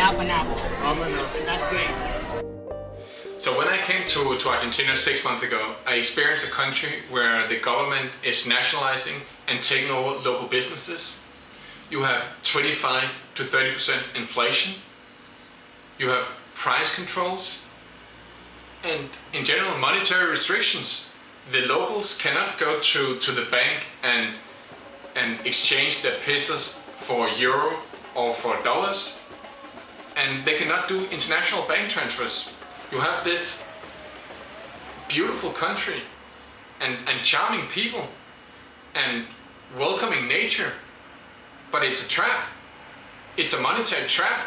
up and up. That's great. So when I came to Argentina 6 months ago, I experienced a country where the government is nationalizing and taking over local businesses. You have 25 to 30% inflation. You have price controls. And in general, monetary restrictions. The locals cannot go to the bank and exchange their pesos for euro or for dollars. And they cannot do international bank transfers. You have this beautiful country and charming people and welcoming nature, but it's a trap. It's a monetary trap.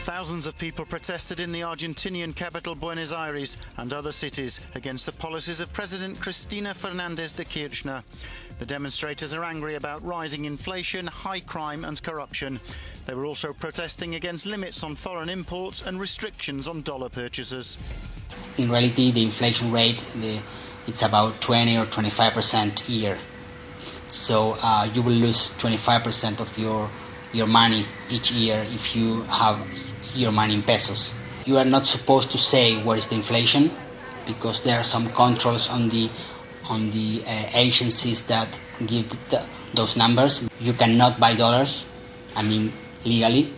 Thousands of people protested in the Argentinian capital Buenos Aires and other cities against the policies of President Cristina Fernández de Kirchner. The demonstrators are angry about rising inflation, high crime and corruption. They were also protesting against limits on foreign imports and restrictions on dollar purchases. In reality, the inflation rate, it's about 20 or 25% a year. So you will lose 25% of your money each year if you have your money in pesos. You are not supposed to say what is the inflation because there are some controls on the agencies that give those numbers. You cannot buy dollars, legally.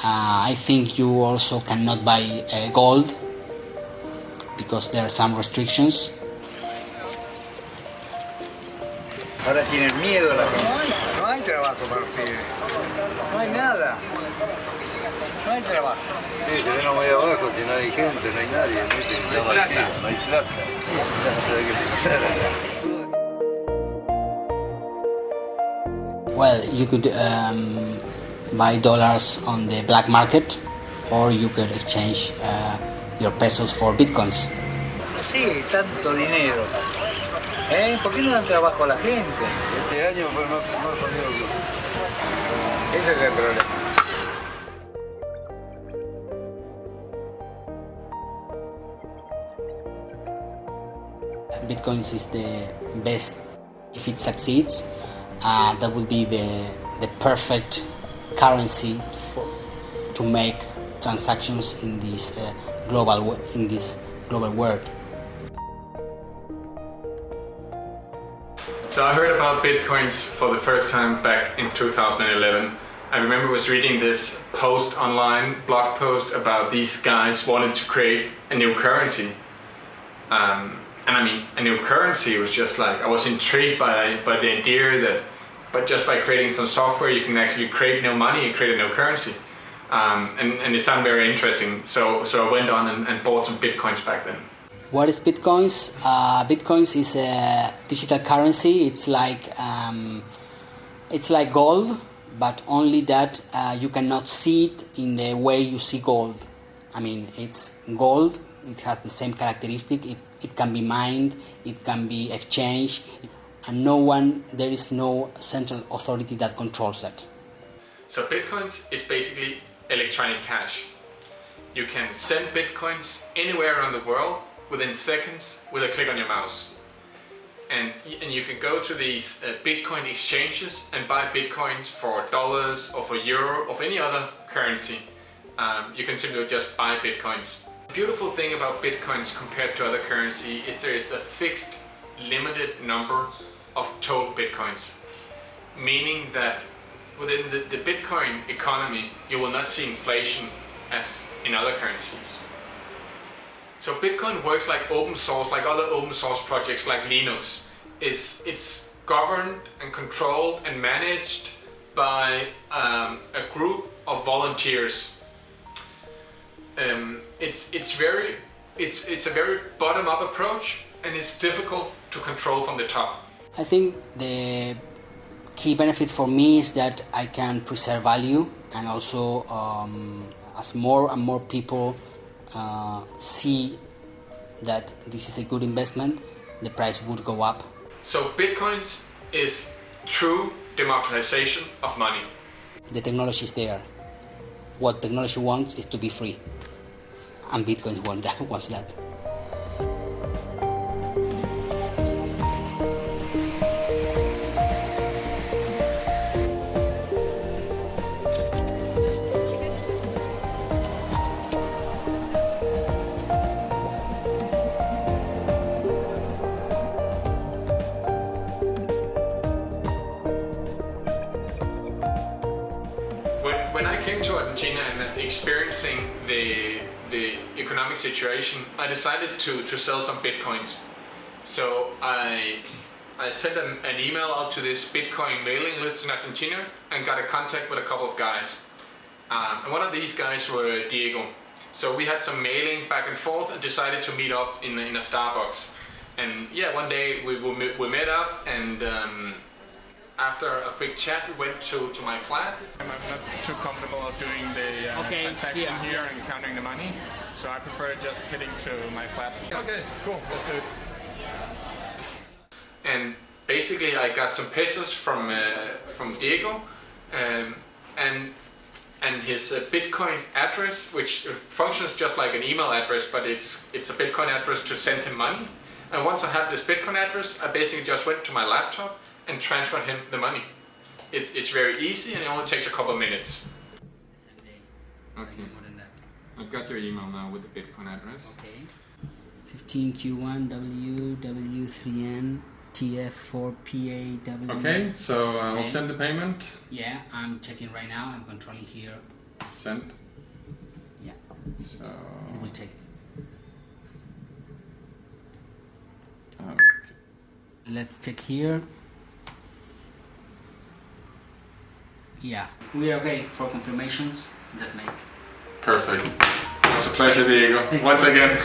I think you also cannot buy gold because there are some restrictions. Ahora tienen miedo la gente. No hay trabajo para los pibes. No hay nada. No hay trabajo. Sí, se ven muy abajo, si no hay gente, no hay nadie, no hay plata. No hay plata. Ya no sabe qué pensar. Well, you could buy dollars on the black market, or you could exchange your pesos for bitcoins. Sí, tanto dinero. ¿Por qué no dan trabajo a la gente? Este año fue más jodido que... Ese es el problema. Bitcoins is the best. If it succeeds, that would be the perfect currency to make transactions in this global world. So I heard about Bitcoins for the first time back in 2011. I remember I was reading this post online, blog post about these guys wanted to create a new currency. A new currency was just like, I was intrigued by the idea that, but just by creating some software, you can actually create new money and create a new currency. And it sounded very interesting. So I went on and bought some Bitcoins back then. What is Bitcoins? Bitcoins is a digital currency. It's like gold, but only that you cannot see it in the way you see gold. It's gold. It has the same characteristic. It can be mined. It can be exchanged, and there is no central authority that controls that. So Bitcoins is basically electronic cash. You can send Bitcoins anywhere around the world within seconds with a click on your mouse. And you can go to these Bitcoin exchanges and buy Bitcoins for dollars or for euro or for any other currency. You can simply just buy Bitcoins. The beautiful thing about Bitcoins compared to other currency is there is a fixed limited number of total Bitcoins. Meaning that within the Bitcoin economy, you will not see inflation as in other currencies. So Bitcoin works like open source, like other open source projects like Linux. It's governed and controlled and managed by a group of volunteers. It's a very bottom-up approach, and it's difficult to control from the top. I think the key benefit for me is that I can preserve value, and also as more and more people see that this is a good investment, the price would go up. So Bitcoins is true democratization of money. The technology is there. What technology wants is to be free, and Bitcoin wants that. came to Argentina and experiencing the economic situation, I decided to sell some bitcoins. So I sent an email out to this Bitcoin mailing list in Argentina and got a contact with a couple of guys. And one of these guys were Diego. So we had some mailing back and forth and decided to meet up in a Starbucks. And yeah, one day we met up, and after a quick chat we went to my flat. I'm not too comfortable doing the transaction here and counting the money, so I prefer just heading to my flat. Okay, cool, let's do it. And basically I got some pesos from Diego, and his Bitcoin address, which functions just like an email address, but it's a Bitcoin address to send him money. And once I had this Bitcoin address, I basically just went to my laptop and transferred him the money. It's very easy, and it only takes a couple of minutes. Okay. I've got your email now with the Bitcoin address. Okay. 15Q1 WW3N TF4PAW. Okay, so I'll send the payment. Yeah, I'm checking right now. I'm controlling here. Send. Yeah. So. It will take. Okay. Let's check here. Yeah, we are okay for confirmations that make. Perfect. It's a pleasure, Diego. Once again.